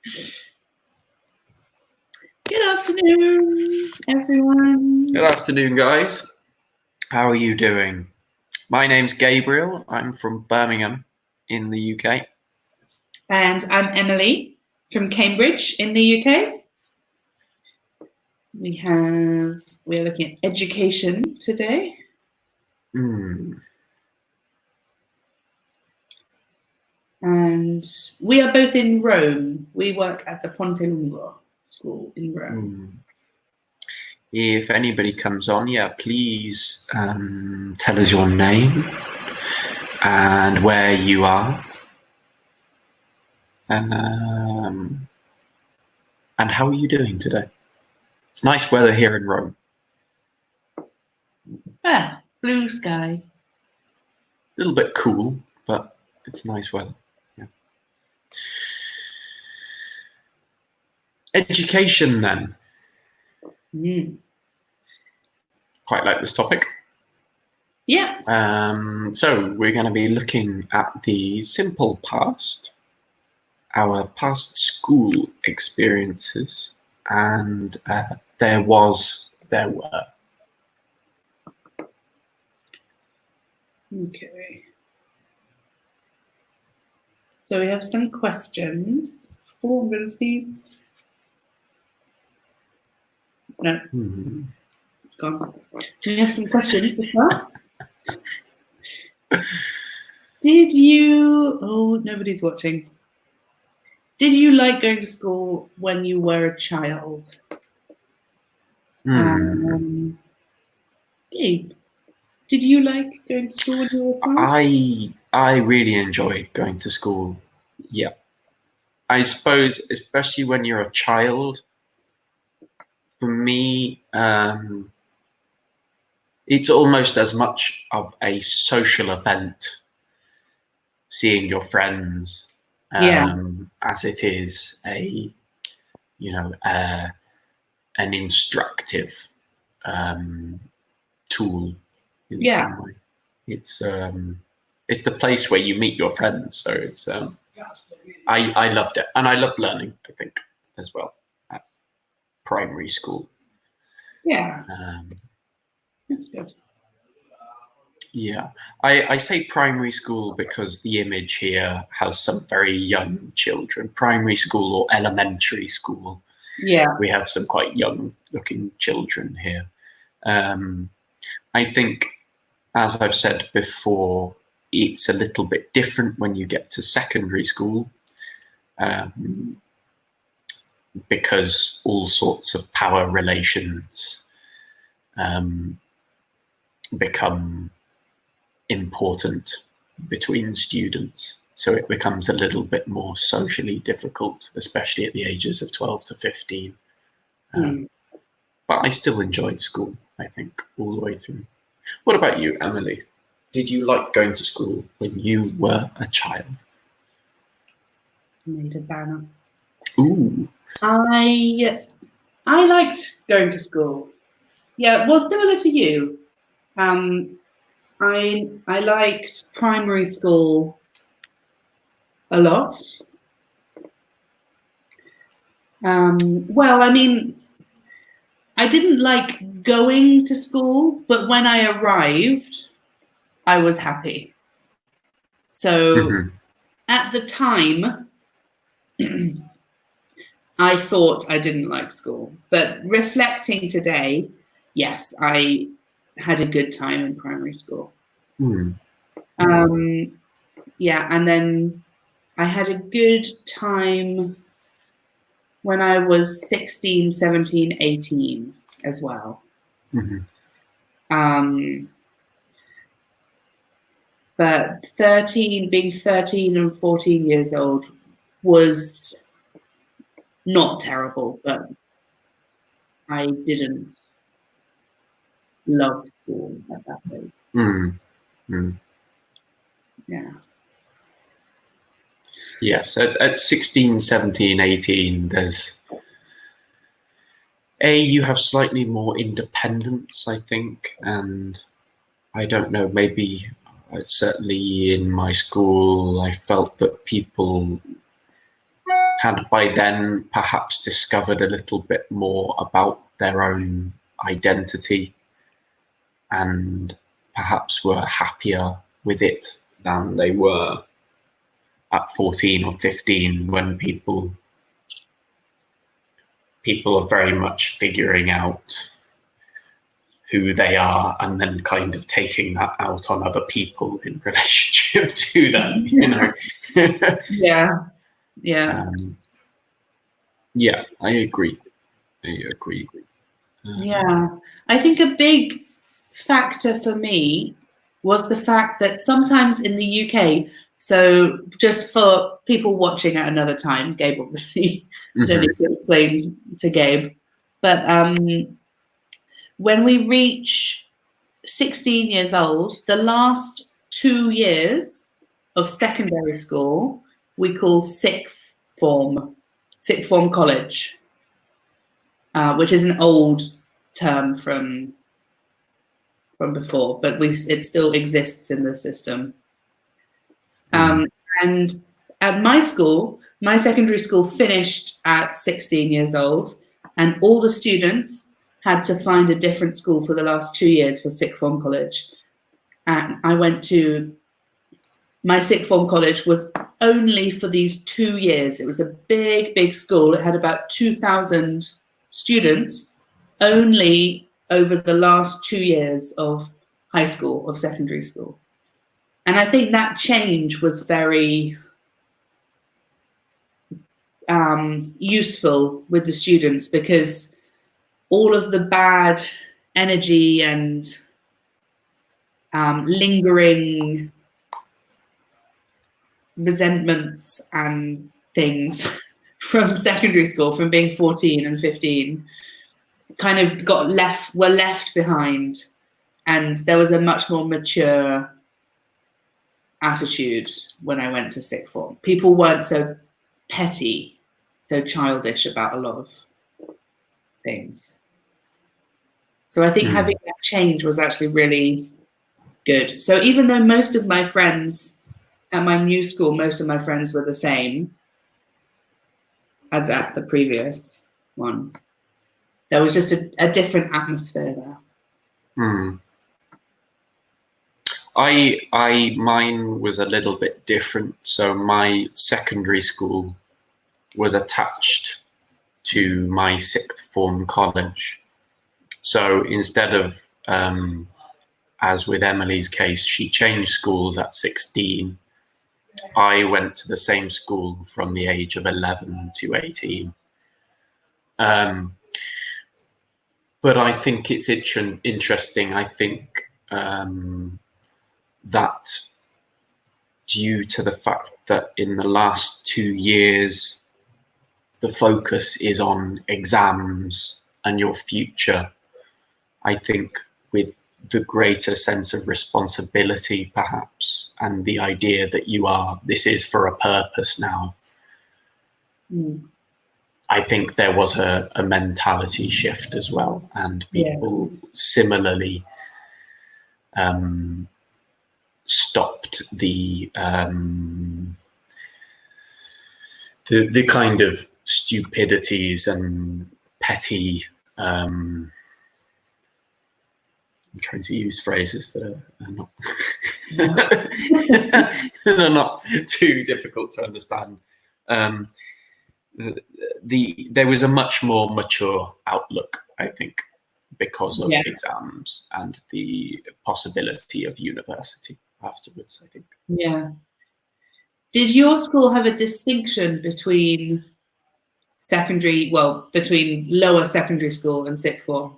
Good afternoon, everyone. Good afternoon, guys. How are you doing? My name's Gabriel. I'm from Birmingham in the UK. And I'm Emily from Cambridge in the UK. We're looking at education today. And we are both in Rome. We work at the Ponte Lungo school in Rome. If anybody comes on, please tell us your name and where you are, and how are you doing today? It's nice weather here in Rome. Blue sky. A little bit cool, but it's nice weather. Yeah. Education, then. Quite like this topic. Yeah. So we're going to be looking at the simple past, our past school experiences, and there were. Okay. So we have some questions. Oh, I'm going to sneeze. No. It's gone. We have some questions as well. Nobody's watching. Did you like going to school when you were a child? Gabe, did you like going to school when you were a child? I really enjoyed going to school. Yeah. I suppose, especially when you're a child, for me, it's almost as much of a social event, seeing your friends, as it is an instructive tool in some way. It's the place where you meet your friends, so it's I loved it, and I loved learning, I think, as well at primary school. That's good. Yeah, I say primary school because the image here has some very young children. Primary school or elementary school. Yeah. We have some quite young looking children here. I think, as I've said before, it's a little bit different when you get to secondary school, because all sorts of power relations become important between students. So it becomes a little bit more socially difficult, especially at the ages of 12 to 15. But I still enjoyed school, I think, all the way through. What about you, Emily? Did you like going to school when you were a child? I made a banner. Ooh. I liked going to school. Yeah, well, similar to you. I liked primary school a lot. Well, I mean, I didn't like going to school, but when I arrived, I was happy. So at the time, I thought I didn't like school, but reflecting today, yes, I had a good time in primary school. And then I had a good time when I was 16, 17, 18 as well. But being 13 and 14 years old was not terrible, but I didn't love school at that age. Yeah. Yes, at 16, 17, 18, you have slightly more independence, I think, and I don't know, maybe certainly in my school, I felt that people had by then perhaps discovered a little bit more about their own identity and perhaps were happier with it than they were at 14 or 15, when people are very much figuring out who they are and then kind of taking that out on other people in relationship to them, you know. Yeah. Yeah, I agree. Yeah, I think a big factor for me was the fact that sometimes in the UK, so just for people watching at another time, Gabe obviously, don't need to explain to Gabe, but when we reach 16 years old, the last 2 years of secondary school, we call sixth form college, which is an old term from before, but it still exists in the system. And at my school, my secondary school finished at 16 years old, and all the students had to find a different school for the last 2 years for sixth form college. And I went to my sixth form college was only for these 2 years. It was a big, big school. It had about 2,000 students only over the last 2 years of high school, of secondary school. And I think that change was very useful with the students, because all of the bad energy and lingering resentments and things from secondary school, from being 14 and 15, kind of were left behind, and there was a much more mature attitude when I went to sixth form. People weren't so petty, so childish about a lot of things. So I think having that change was actually really good. So even though most of my friends at my new school, most of my friends were the same as at the previous one, there was just a different atmosphere there. Mine was a little bit different. So my secondary school was attached to my sixth form college. So instead of, as with Emily's case, she changed schools at 16, I went to the same school from the age of 11 to 18. But I think it's interesting. I think that due to the fact that in the last 2 years, the focus is on exams and your future, I think with the greater sense of responsibility, perhaps, and the idea that this is for a purpose now. I think there was a mentality shift as well, and people similarly stopped the kind of stupidities and petty. I'm trying to use phrases that are not that are not too difficult to understand. There was a much more mature outlook, I think, because of exams and the possibility of university afterwards, I think. Yeah. Did your school have a distinction between between lower secondary school and sixth form?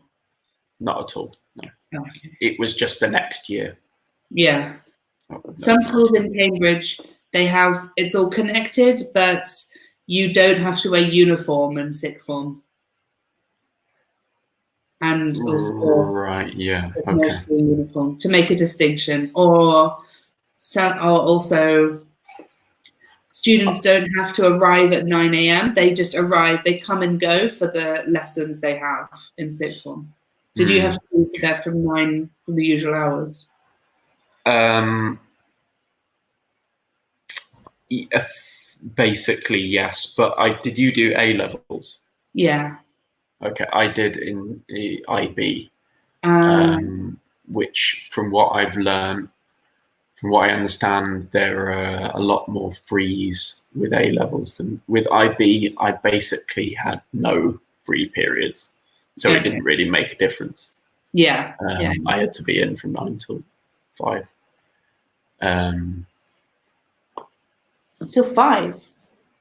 Not at all, no. Okay. It was just the next year. Yeah. Some schools in Cambridge, it's all connected, but you don't have to wear uniform in sixth form. And also, right, yeah, okay. Uniform to make a distinction, or also students don't have to arrive at 9 a.m. They just arrive. They come and go for the lessons they have in sixth form. Did you have to be there from the usual hours? Basically, yes. But did you do A levels? Yeah. Okay, I did in the IB, which, from what I've learned, from what I understand, there are a lot more frees with A levels than with IB. I basically had no free periods, so it didn't really make a difference. Yeah. I had to be in from 9 till 5. Till 5.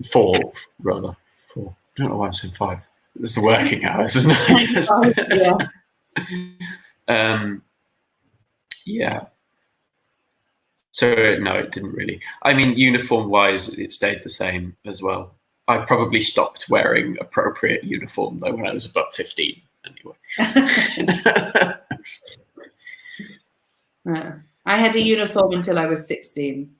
4, rather. 4. I don't know why I'm saying 5. It's the working hours, isn't it? I guess. Yeah. Yeah. So no, it didn't really. I mean, uniform-wise, it stayed the same as well. I probably stopped wearing appropriate uniform though when I was about 15. Anyway. I had a uniform until I was 16.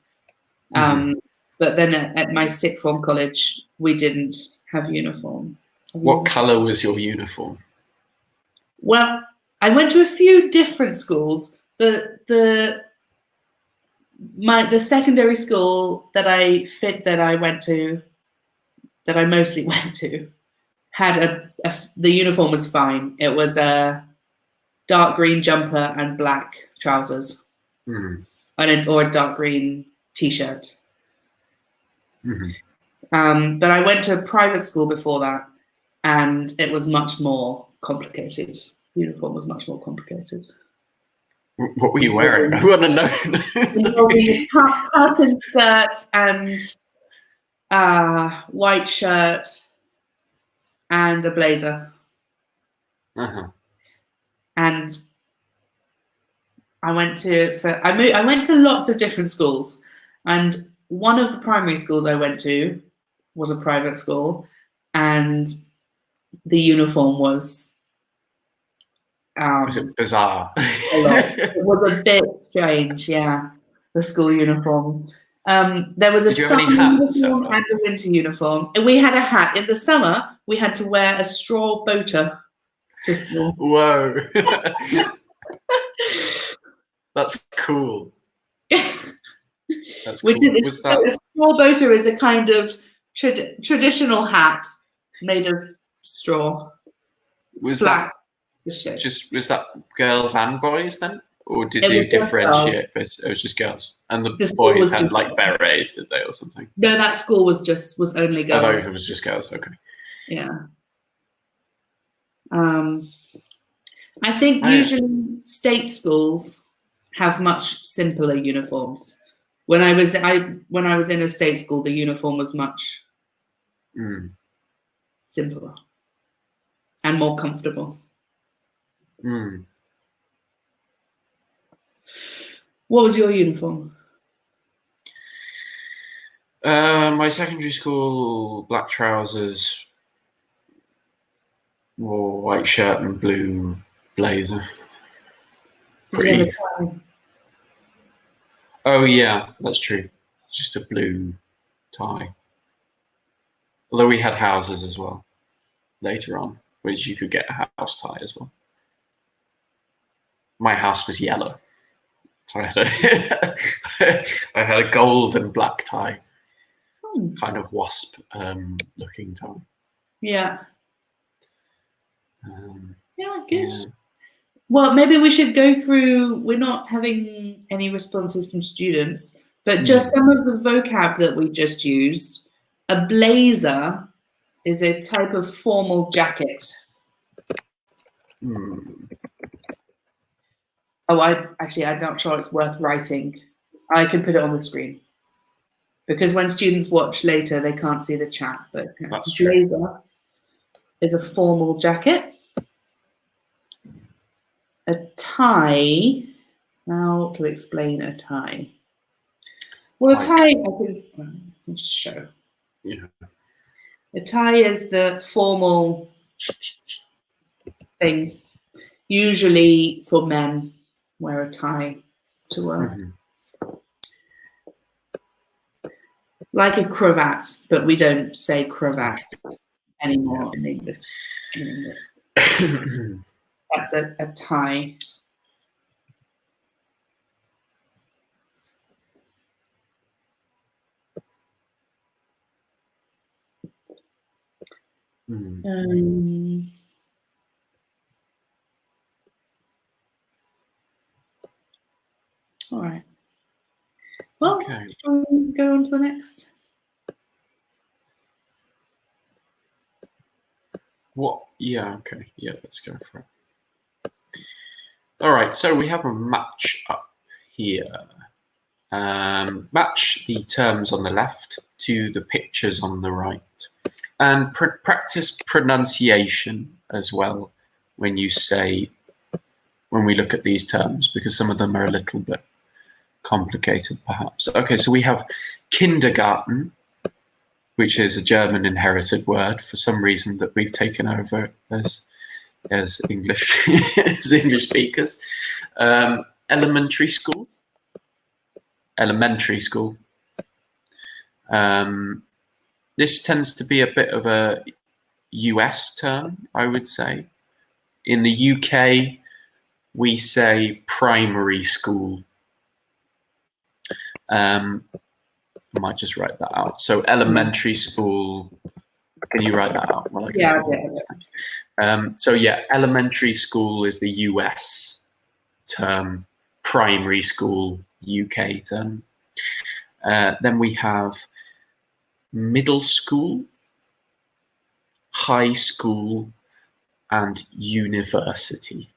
But then at my sixth form college, we didn't have uniform. What colour was your uniform? Well, I went to a few different schools. The secondary school that I mostly went to, had the uniform was fine. It was a dark green jumper and black trousers, or a dark green t-shirt. But I went to a private school before that, and it was much more complicated. Uniform was much more complicated. What were you wearing? I want to know. Tartan skirt and white shirt and a blazer. And I went to lots of different schools, and one of the primary schools I went to was a private school, and the uniform was it bizarre? It was a bit strange, yeah. The school uniform. There was a summer uniform and a winter uniform. And we had a hat. In the summer, we had to wear a straw boater to school. Whoa. That's cool. That's cool. A straw boater is a kind of traditional hat made of straw. Was that girls and boys then? Or did you differentiate? It was just girls. And the boys had like berets, did they, or something? No, that school was only girls. Oh, it was just girls, okay. Yeah. I think usually state schools have much simpler uniforms. When I was in a state school, the uniform was much simpler and more comfortable. What was your uniform? My secondary school, black trousers, wore white shirt and blue blazer. Pretty. Oh yeah, that's true. Just a blue tie. Although we had houses as well later on, which you could get a house tie as well. My house was yellow, so I had a gold and black tie, kind of wasp looking tie. Yeah. Yeah, good. Yeah. Well, maybe we should go through. We're not having any responses from students, but just some of the vocab that we just used. A blazer is a type of formal jacket. Oh, I'm not sure it's worth writing. I can put it on the screen because when students watch later, they can't see the chat. But that's blazer true. Is a formal jacket. A tie. Now to explain a tie. Well, a tie, I can just show. Yeah. A tie is the formal thing. Usually for men, wear a tie to work. Like a cravat, but we don't say cravat anymore in English. That's a tie. All right. Well, Okay. shall we go on to the next? What? Yeah, okay. Yeah, let's go for it. All right, so we have a match up here. Match the terms on the left to the pictures on the right. And practice pronunciation as well when you say, when we look at these terms, because some of them are a little bit complicated perhaps. Okay, so we have kindergarten, which is a German inherited word for some reason that we've taken over as English as English speakers. Elementary school. This tends to be a bit of a US term, I would say. In the UK, we say primary school. I might just write that out. So elementary school. Can you write that out? Well, yeah. So yeah, elementary school is the US term. Primary school, UK term. Then we have middle school, high school, and university.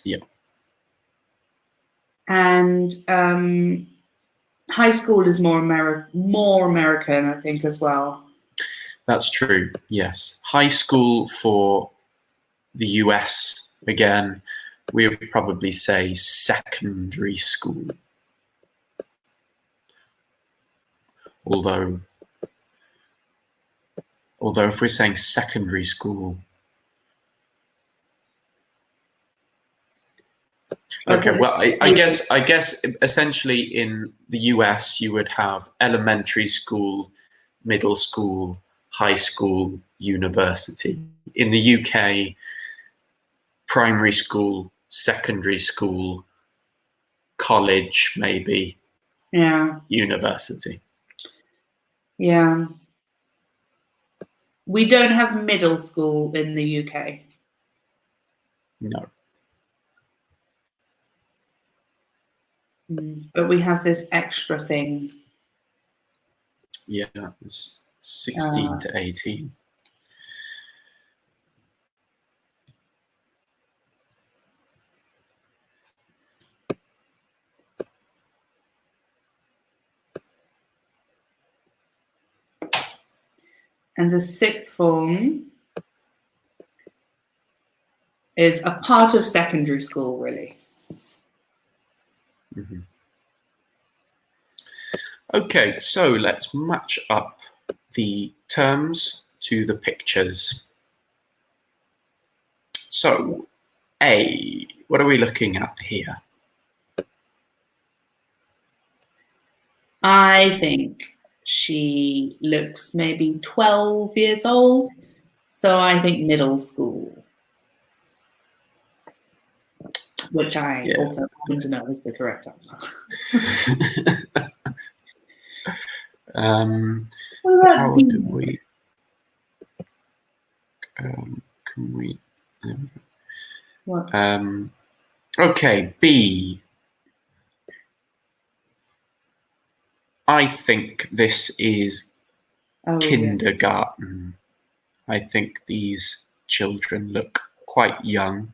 Yeah. And high school is more American, I think, as well. That's true, yes. High school for the US, again, we would probably say secondary school. Although if we're saying secondary school, okay, well, I guess essentially in the US you would have elementary school, middle school, high school, university. In the UK, primary school, secondary school, college, maybe, university. Yeah. We don't have middle school in the UK. No. But we have this extra thing. Yeah, it's 16 to 18. And the sixth form is a part of secondary school, really. Mm-hmm. Okay, so let's match up the terms to the pictures. So, A, what are we looking at here? I think she looks maybe 12 years old. So I think middle school. Which I also happen to know is the correct answer. How do we? Can we? What? Okay, B. I think this is kindergarten. I think these children look quite young.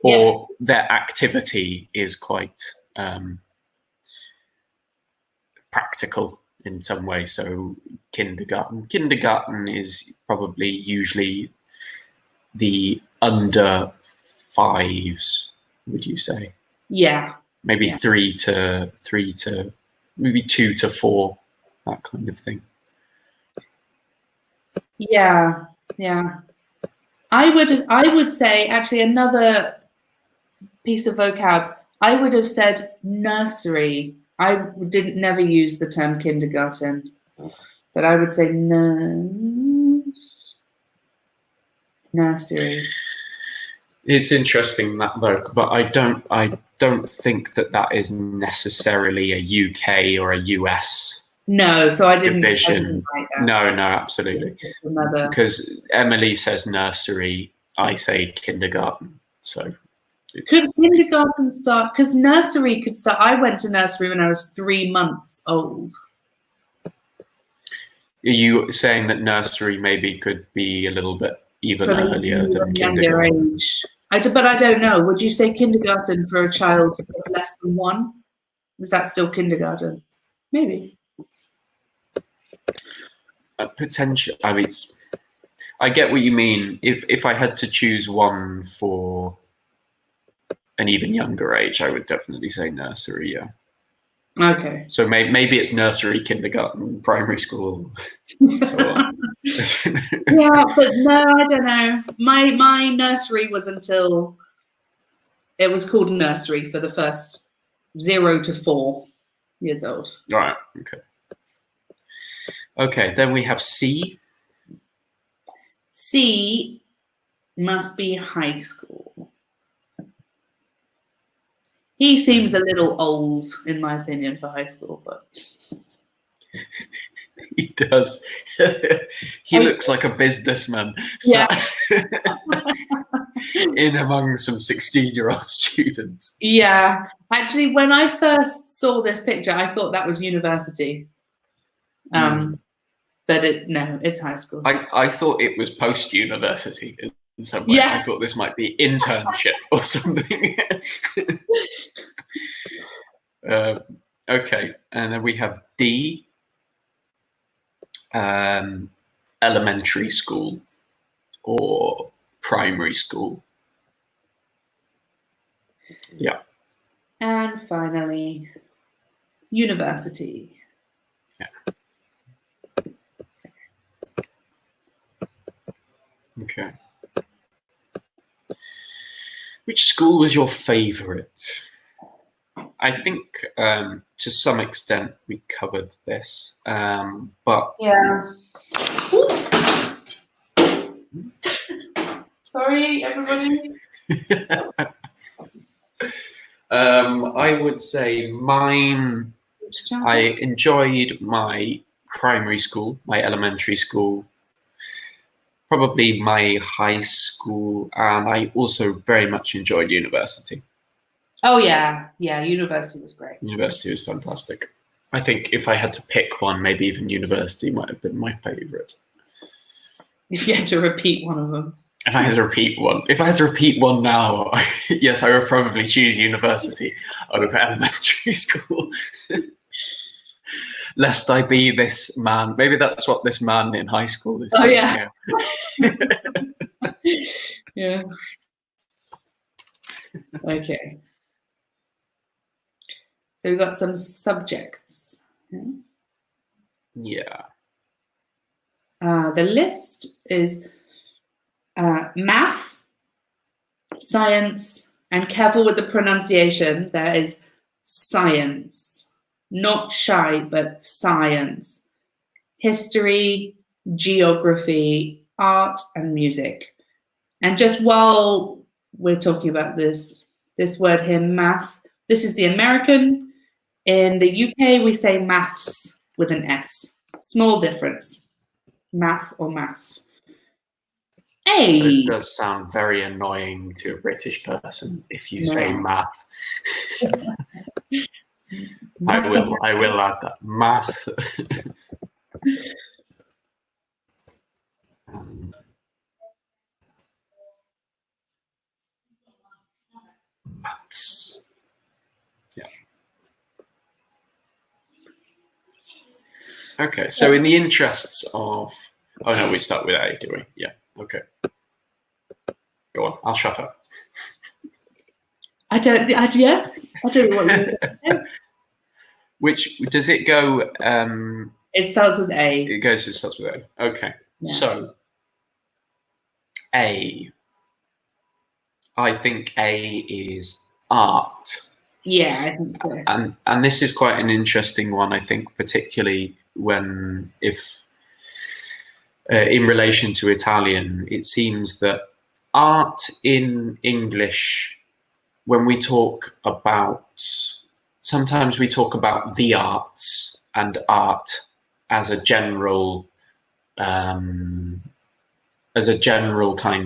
Or their activity is quite practical in some way. So kindergarten is probably usually the under fives, would you say? Yeah. Maybe 3 to maybe 2 to 4, that kind of thing. Yeah. I would say actually another piece of vocab. I would have said nursery. I never use the term kindergarten, but I would say nursery. It's interesting that though, but I don't think that is necessarily a UK or a US No, so I didn't division. write that. No, absolutely. Because Emily says nursery, I say kindergarten. So could kindergarten start? Because nursery could start. I went to nursery when I was 3 months old. Are you saying that nursery maybe could be a little bit even earlier than kindergarten? Age. But I don't know. Would you say kindergarten for a child of less than 1? Is that still kindergarten? Maybe. Potential. I mean, I get what you mean. If I had to choose one for an even younger age, I would definitely say nursery. Yeah. Okay. So maybe it's nursery, kindergarten, primary school. So on. Yeah, but no, I don't know. My nursery was until it was called nursery for the first 0 to 4 years old. All right. Okay. Okay. Then we have C. C must be high school. He seems a little old, in my opinion, for high school, but he does. He looks like a businessman. Yeah. In among some 16-year-old students. Yeah. Actually, when I first saw this picture, I thought that was university. But it's high school. I thought it was post-university in some way. Yeah. I thought this might be internship or something. Okay, and then we have D. Elementary school or primary school. Yeah. And finally, university. Yeah. Okay. Which school was your favorite? I think to some extent we covered this, but yeah. Sorry, everybody. I would say mine. I enjoyed my primary school, my elementary school, probably my high school, and I also very much enjoyed university. Oh yeah, university was great. University was fantastic. I think if I had to pick one, maybe even university might have been my favorite. If you had to repeat one of them. If I had to repeat one now, yes, I would probably choose university over elementary school. Lest I be this man. Maybe that's what this man in high school is doing. Yeah. Yeah. Okay. So we've got some subjects. Yeah. The list is math, science, and careful with the pronunciation. There is science, not shy, but science. History, geography, art, and music. And just while we're talking about this word here, math, this is the American. In the UK, we say maths with an S. Small difference. Math or maths. A. It does sound very annoying to a British person if you say math. I will add that. Math. Maths. Yeah. Okay, so in the interests of... Oh no, we start with A, do we? Yeah, okay. Go on, I'll shut up. I don't know what you're doing. Which, does it go... it starts with A. It starts with A. Okay, yeah. So A. I think A is art. Yeah, I think so. And this is quite an interesting one, I think, particularly when, in relation to Italian, it seems that art in English when we talk about, sometimes we talk about the arts and art as a general kind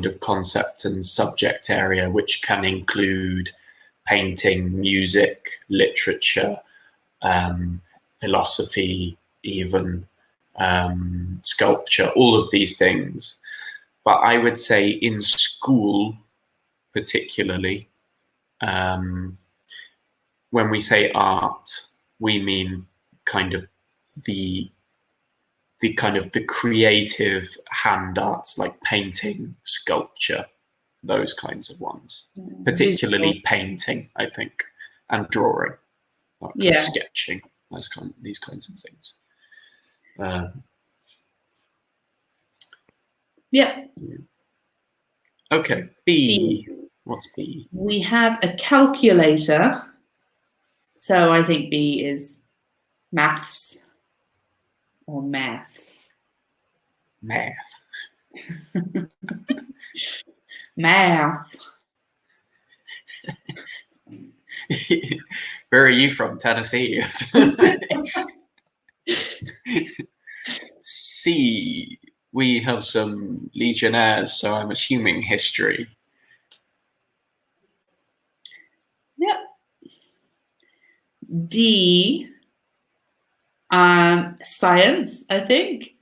of concept and subject area, which can include painting, music, literature, philosophy, even sculpture, all of these things. But I would say in school, particularly, when we say art, we mean kind of the creative hand arts, like painting, sculpture, those kinds of ones. Particularly painting, I think, and drawing, like kind of sketching, these kinds of things. Yeah. Okay, B. What's B? We have a calculator. So I think B is maths or math. Math. Math. Where are you from? Tennessee. C. We have some Legionnaires, so I'm assuming history. Yep. D. Science, I think.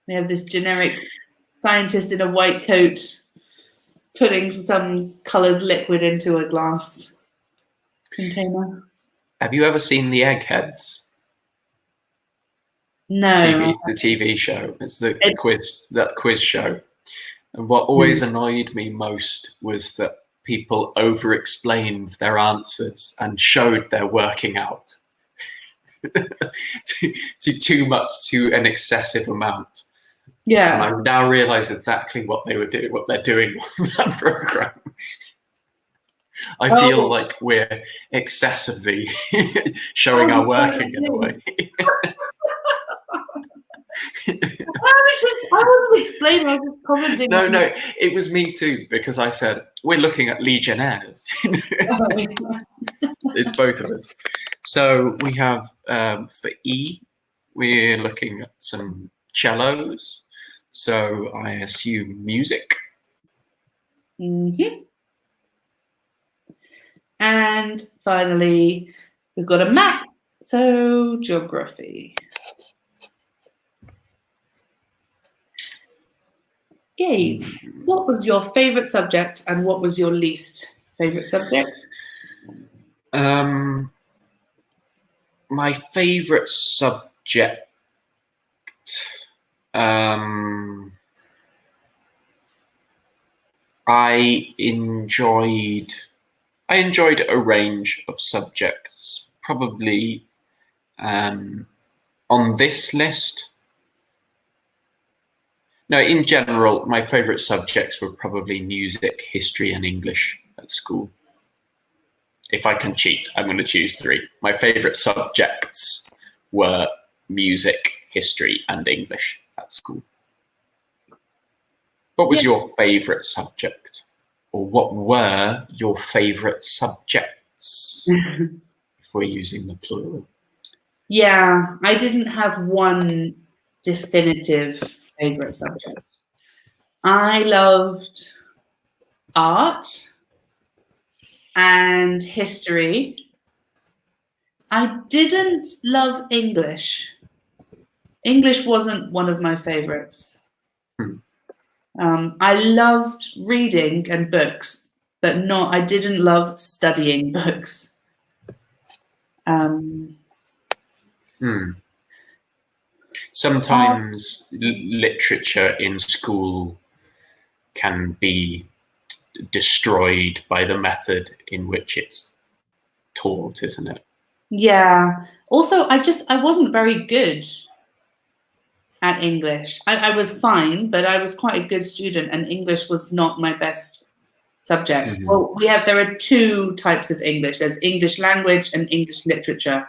We have this generic scientist in a white coat putting some coloured liquid into a glass container. Have you ever seen the Eggheads? No. The TV show. It's that quiz show. And what always annoyed me most was that people over-explained their answers and showed their working out to too much, to an excessive amount. Yeah. And I now realise exactly what they're doing on that program. I feel like we're excessively showing our working in a way. I wasn't explaining, I was just commenting. No, it was me too, because I said, we're looking at Legionnaires. It's both of us. So we have, for E, we're looking at some cellos. So I assume music. Mm-hmm. And finally, we've got a map. So geography. Gabe, what was your favourite subject and what was your least favourite subject? My favourite subject, I enjoyed a range of subjects. Probably on this list. No, in general, my favourite subjects were probably music, history, and English at school. If I can cheat, I'm going to choose 3. My favourite subjects were music, history, and English at school. What was your favourite subject? Or what were your favourite subjects? If we're using the plural. Yeah, I didn't have one definitive favourite subject. I loved art and history. I didn't love English. English wasn't one of my favourites. I loved reading and books, but I didn't love studying books. Sometimes literature in school can be destroyed by the method in which it's taught, isn't it? Yeah. Also, I wasn't very good at English. I was fine, but I was quite a good student, and English was not my best subject. Mm-hmm. Well, there are 2 types of English. There's English language and English literature.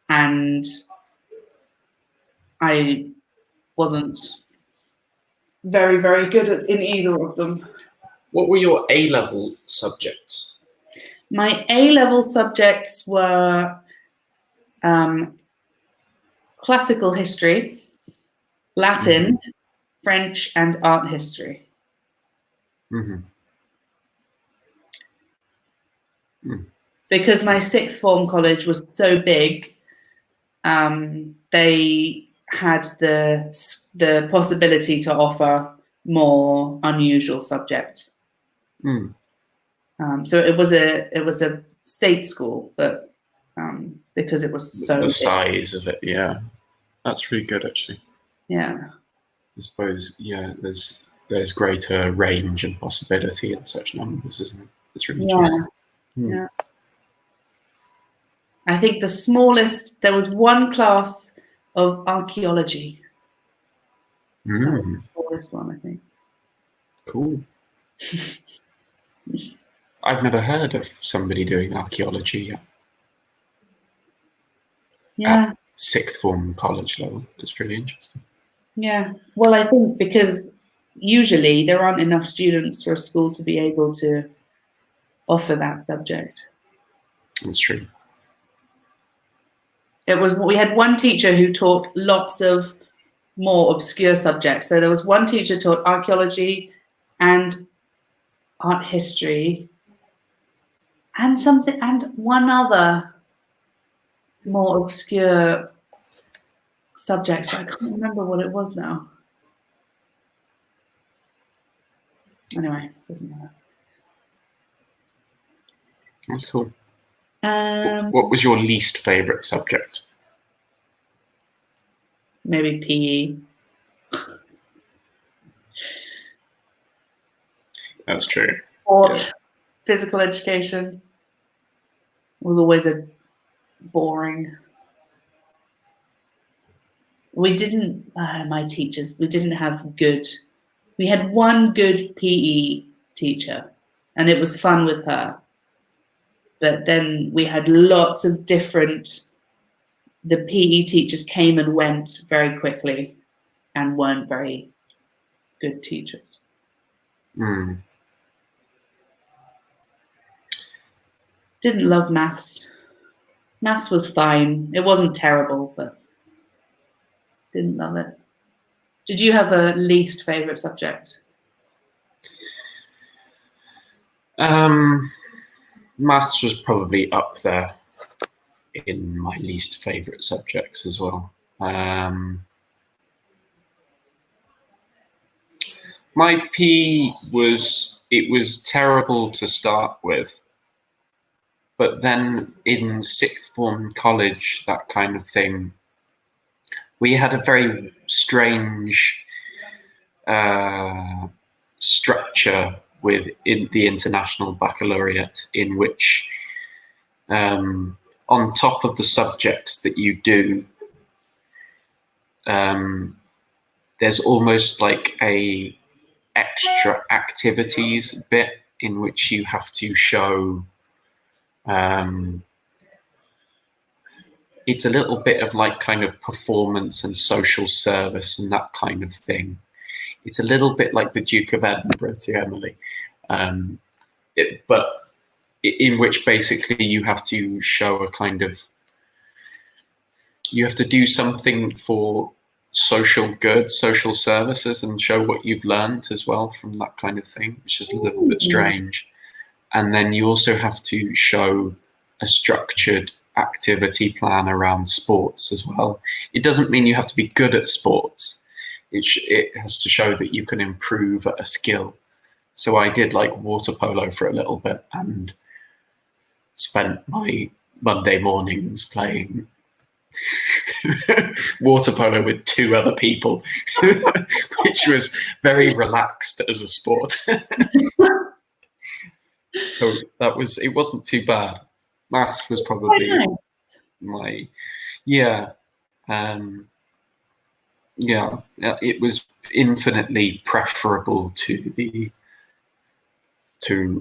And I wasn't very, very good in either of them. What were your A-level subjects? My A-level subjects were classical history, Latin, French, and art history. Because my sixth form college was so big, they had the possibility to offer more unusual subjects. So it was a state school, but because it was so the big. size of it, yeah, that's really good actually. Yeah, I suppose, yeah, there's greater range and possibility in such numbers, isn't it? It's really interesting. Yeah. I think the smallest, there was one class of archaeology. That was the smallest one, I think. Cool. I've never heard of somebody doing archaeology yet. Yeah. At sixth form college level. It's really interesting. Yeah. Well, I think because usually there aren't enough students for a school to be able to offer that subject. That's true. We had one teacher who taught lots of more obscure subjects. So there was one teacher taught archaeology and art history and one other more obscure subject. So I can't remember what it was now. Anyway, doesn't matter. That's cool. What was your least favourite subject? Maybe PE. That's true. Sport, physical education was always a boring. We didn't, my teachers, we didn't have good, we had one good PE teacher and it was fun with her. But then we had lots of different, the PE teachers came and went very quickly and weren't very good teachers. Didn't love maths. Maths was fine. It wasn't terrible, but didn't love it. Did you have a least favourite subject? Maths was probably up there in my least favourite subjects as well. My P was terrible to start with, but then in sixth form college, that kind of thing, we had a very strange structure in the International Baccalaureate, in which on top of the subjects that you do, there's almost like a extra activities bit in which you have to show it's a little bit of like kind of performance and social service and that kind of thing. It's a little bit like the Duke of Edinburgh to Emily, but in which basically you have to show a kind of, you have to do something for social good, social services, and show what you've learned as well from that kind of thing, which is a little bit strange. And then you also have to show a structured activity plan around sports as well. It doesn't mean you have to be good at sports. It has to show that you can improve at a skill. So I did like water polo for a little bit and spent my Monday mornings playing water polo with two other people, which was very relaxed as a sport. So it wasn't too bad. Maths was probably my, it was infinitely preferable to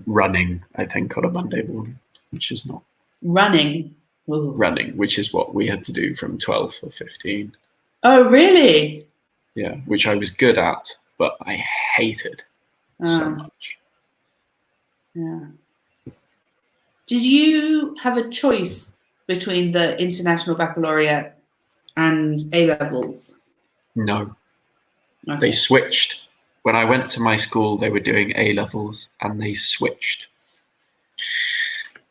running, I think, on a Monday morning, which is not running. Ooh. Running, which is what we had to do from 12 or 15. Oh, really? Yeah, which I was good at, but I hated so much. Yeah. Did you have a choice between the International Baccalaureate and A-levels? No. Okay. They switched. When I went to my school, they were doing A-levels, and they switched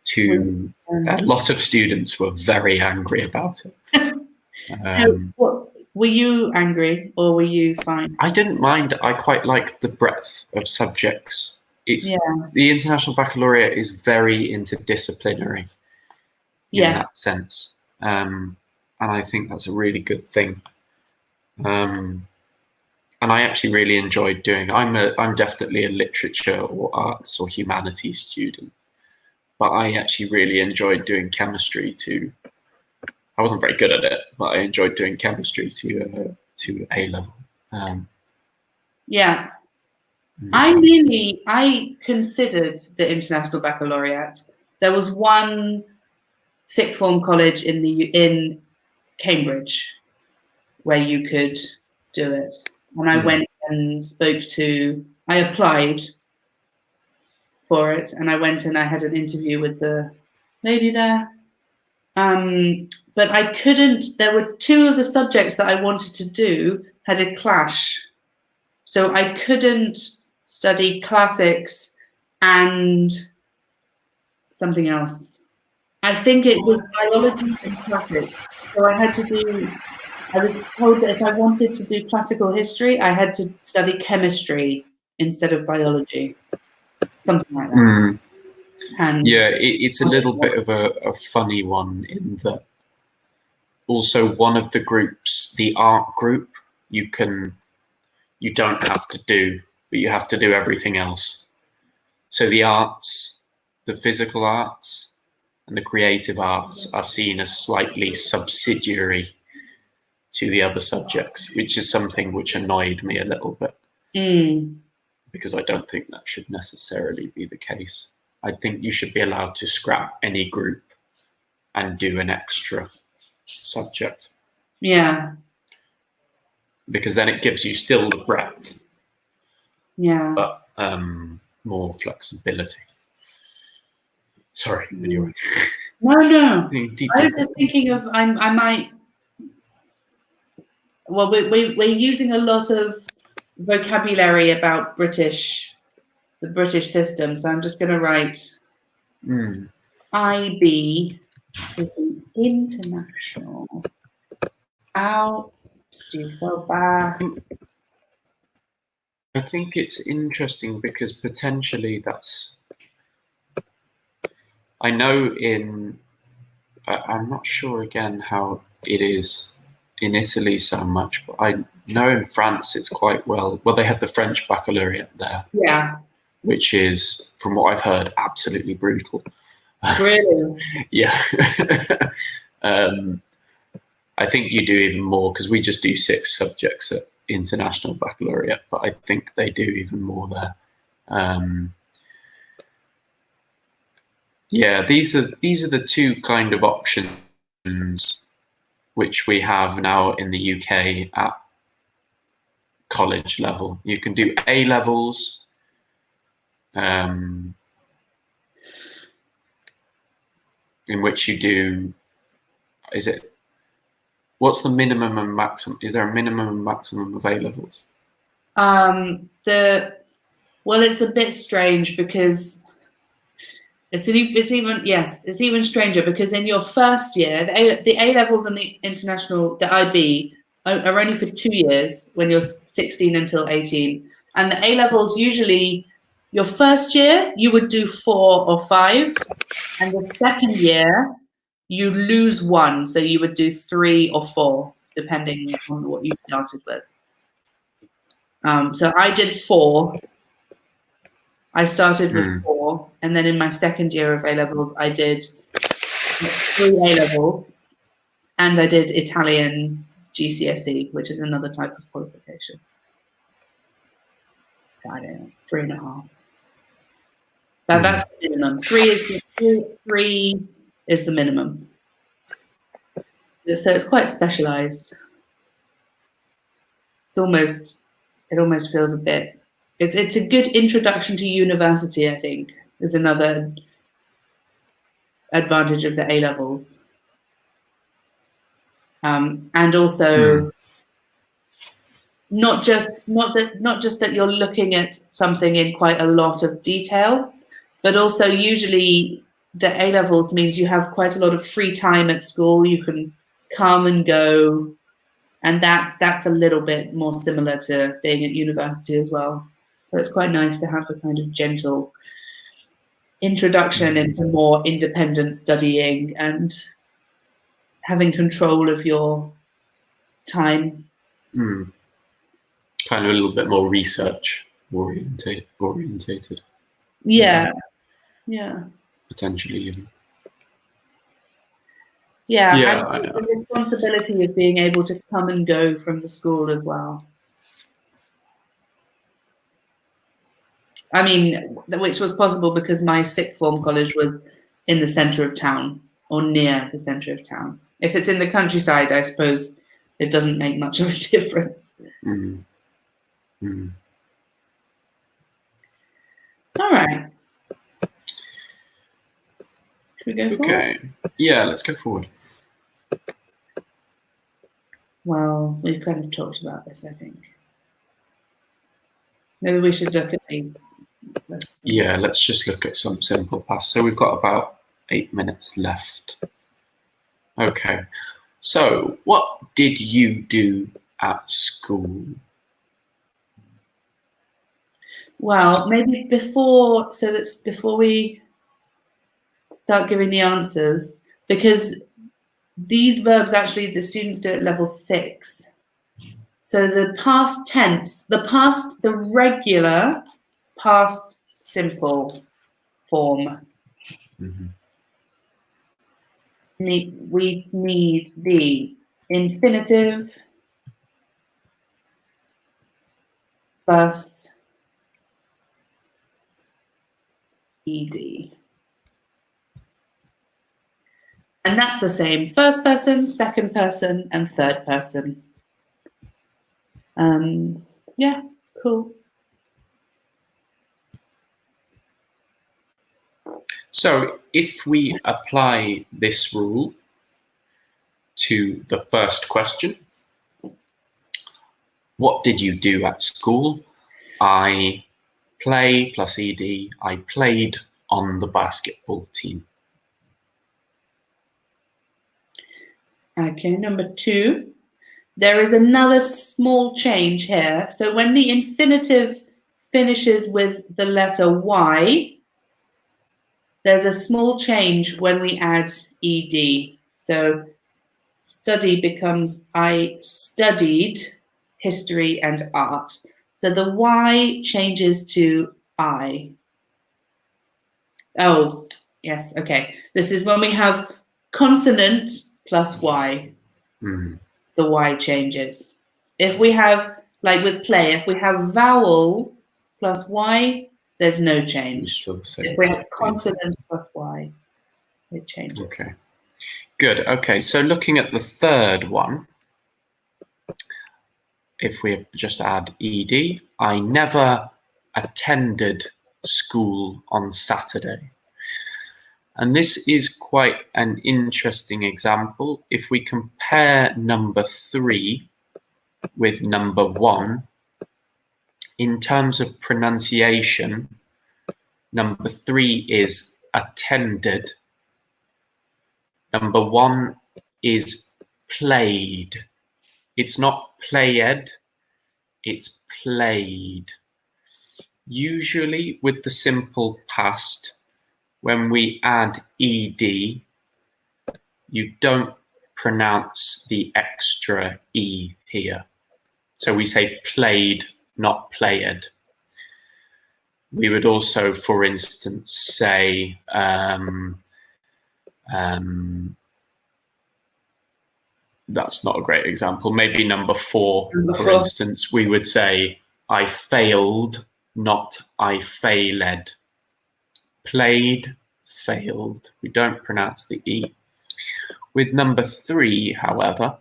to. A lot of students were very angry about it. Were you angry or were you fine? I didn't mind. I quite liked the breadth of subjects. The International Baccalaureate is very interdisciplinary in that sense, and I think that's a really good thing. And I actually really enjoyed doing. I'm definitely a literature or arts or humanities student, but I actually really enjoyed doing chemistry too. I wasn't very good at it, but I enjoyed doing chemistry to A-level. Yeah. I considered the International Baccalaureate. There was one sixth form college in Cambridge where you could do it. And I went and I applied for it, and I went and I had an interview with the lady there. But I couldn't, there were two of the subjects that I wanted to do had a clash. So I couldn't study classics and something else. I think it was biology and classics. So I was told that if I wanted to do classical history, I had to study chemistry instead of biology. Something like that. And it's a little bit of a funny one in that also one of the groups, the art group, you don't have to do, but you have to do everything else. So the arts, the physical arts and the creative arts are seen as slightly subsidiary to the other subjects, which is something which annoyed me a little bit. Because I don't think that should necessarily be the case. I think you should be allowed to scrap any group and do an extra subject. Yeah. Because then it gives you still the breadth. Yeah. But more flexibility. Sorry, anyway. No. I was just thinking of I might. Well, we're using a lot of vocabulary about the British system, so I'm just going to write IB International. How do you spell back? I think it's interesting because potentially that's. I know I'm not sure again how it is in Italy so much, but I know in France it's quite well. Well, they have the French Baccalaureate there. Yeah. Which is, from what I've heard, absolutely brutal. Really? Yeah. I think you do even more because we just do 6 subjects at International Baccalaureate, but I think they do even more there. Yeah, these are the two kind of options which we have now in the UK at college level. You can do A-levels, in which you do, what's the minimum and maximum? Is there a minimum and maximum of A-levels? Well, it's a bit strange because it's even stranger because in your first year, the A-levels and the IB are only for 2 years when you're 16 until 18. And the A-levels usually, your first year, you would do 4 or 5. And the second year, you lose 1. So you would do 3 or 4, depending on what you started with. So I did 4. I started with 4. And then in my second year of A-levels, I did 3 A-levels. And I did Italian GCSE, which is another type of qualification. So I don't know, 3.5. But that's the minimum. 3 is the minimum. So it's quite specialized. It almost feels a bit. It's a good introduction to university, I think. is another advantage of the A-levels. And also not just that you're looking at something in quite a lot of detail, but also usually the A-levels means you have quite a lot of free time at school. You can come and go, and that's a little bit more similar to being at university as well. So it's quite nice to have a kind of gentle introduction into more independent studying and having control of your time. Kind of a little bit more research orientated. Yeah. Potentially even. Yeah, and the responsibility of being able to come and go from the school as well. I mean, which was possible because my sixth form college was in the centre of town, or near the centre of town. If it's in the countryside, I suppose it doesn't make much of a difference. All right. Should we go forward? Yeah, let's go forward. Well, we've kind of talked about this, I think. Maybe we should look at these. Yeah, let's just look at some simple past. So we've got about 8 minutes left. Okay. So what did you do at school? Well, maybe before we start giving the answers, because these verbs actually the students do at level 6. So the past tense, the regular past simple form. We need the infinitive plus ed. And that's the same first person, second person, and third person. Yeah, cool. So if we apply this rule to the first question, what did you do at school? I play plus ed. I played on the basketball team. Okay, number 2. There is another small change here. So when the infinitive finishes with the letter Y, there's a small change when we add ed. So study becomes I studied history and art. So the Y changes to I. Oh, yes, okay. This is when we have consonant plus Y. The Y changes. If we have, like with play, if we have vowel plus Y, there's no change. If we have consonant plus Y, it changes. Okay, good. Okay, so looking at the third one, if we just add ed, I never attended school on Saturday. And this is quite an interesting example. If we compare number 3 with number 1, in terms of pronunciation, number 3 is attended. Number 1 is played. It's not played, it's played. Usually with the simple past, when we add ed, you don't pronounce the extra e here. So we say played, not played. We would also, for instance, say that's not a great example. Maybe number 4, for instance, we would say I failed, not I failed. Played, failed. We don't pronounce the E. With number 3, however,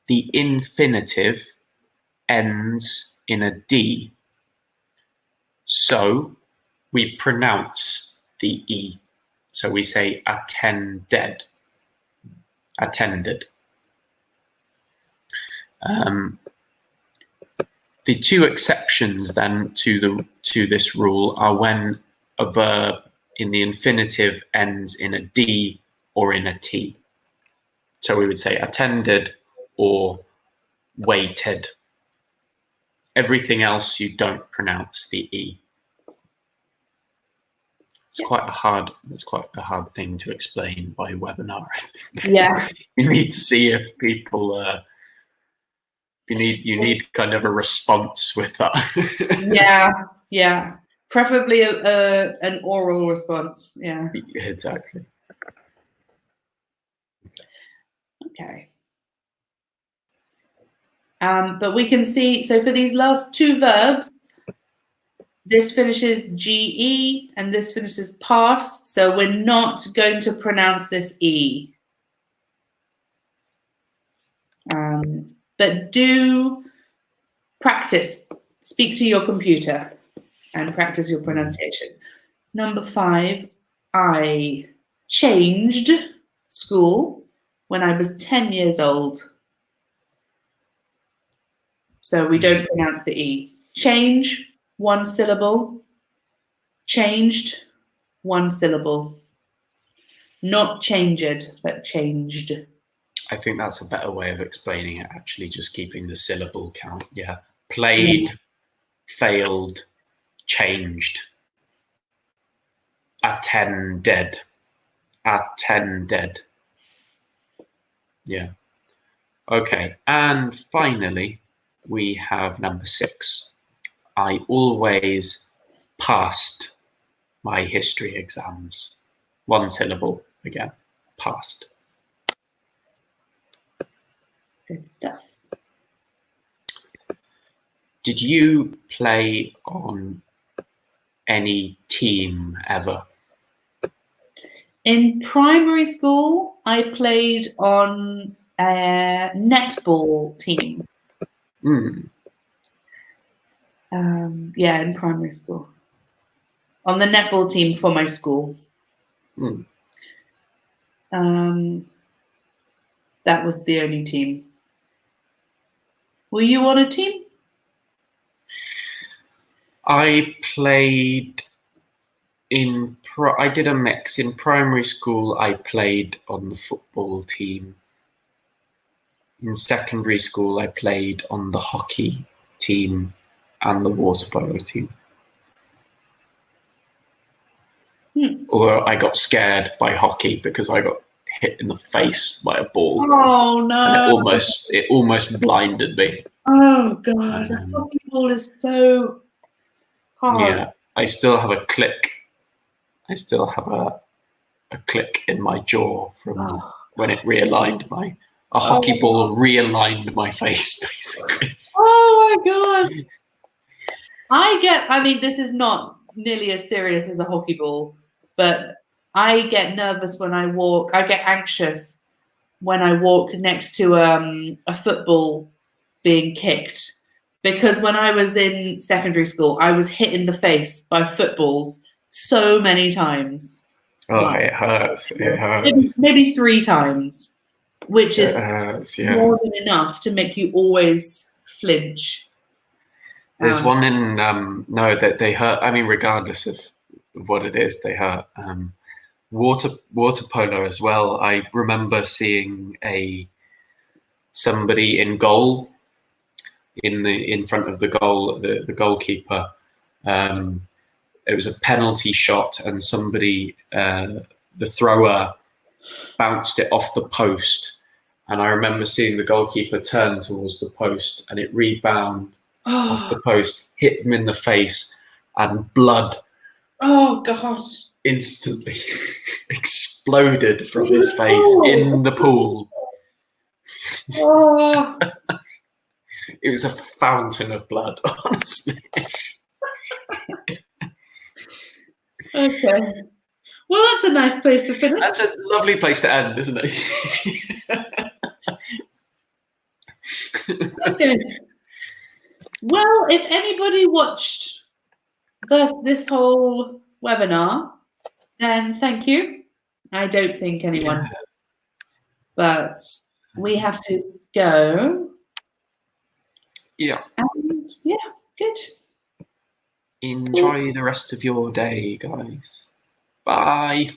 the infinitive ends in a D. So we pronounce the E. So we say attended. Attended. The two exceptions then to this rule are when a verb in the infinitive ends in a D or in a T. So we would say attended or waited. Everything else you don't pronounce the E. It's quite a hard thing to explain by webinar, I think. Yeah. You need to see if people you need kind of a response with that. Yeah. Preferably an oral response. Yeah. Exactly. Okay. But we can see, so for these last two verbs, this finishes GE and this finishes pass. So we're not going to pronounce this E. But do practice. Speak to your computer and practice your pronunciation. Number 5, I changed school when I was 10 years old. So we don't pronounce the E. Change, 1 syllable. Changed, 1 syllable. Not changed, but changed. I think that's a better way of explaining it, actually, just keeping the syllable count. Yeah. Played, failed, changed. Attended. Attended. Yeah. Okay. And finally, we have number 6. I always passed my history exams. 1 syllable again. Passed. Good stuff. Did you play on any team ever? In primary school, I played on a netball team. Yeah, in primary school. On the netball team for my school. That was the only team. Were you on a team? I played I did a mix. In primary school, I played on the football team. In secondary school, I played on the hockey team and the water polo team. Although I got scared by hockey because I got hit in the face by a ball. Oh no! And it almost blinded me. Oh god! A hockey ball is so hard. Yeah, I still have a click. I still have a click in my jaw from when it realigned a hockey ball realigned my face, basically. Oh my god! I mean, this is not nearly as serious as a hockey ball, but I get nervous when I walk. I get anxious when I walk next to a football being kicked, because when I was in secondary school, I was hit in the face by footballs so many times. Oh, it hurts. It hurts. Maybe 3 times, which is more than enough to make you always flinch. There's one in that they hurt. I mean, regardless of what it is, they hurt. Water polo as well. I remember seeing somebody in goal, in front of the goal, the goalkeeper. It was a penalty shot, and somebody, the thrower, bounced it off the post. And I remember seeing the goalkeeper turn towards the post, and it rebounded off the post, hit him in the face, and blood. Oh God! Instantly exploded from his face in the pool. Oh. It was a fountain of blood, honestly. Okay. Well, that's a nice place to finish. That's a lovely place to end, isn't it? Okay. Well, if anybody watched this whole webinar, then thank you. I don't think anyone, Yeah. but we have to go. Yeah. And yeah, good. Enjoy the rest of your day, guys. Bye.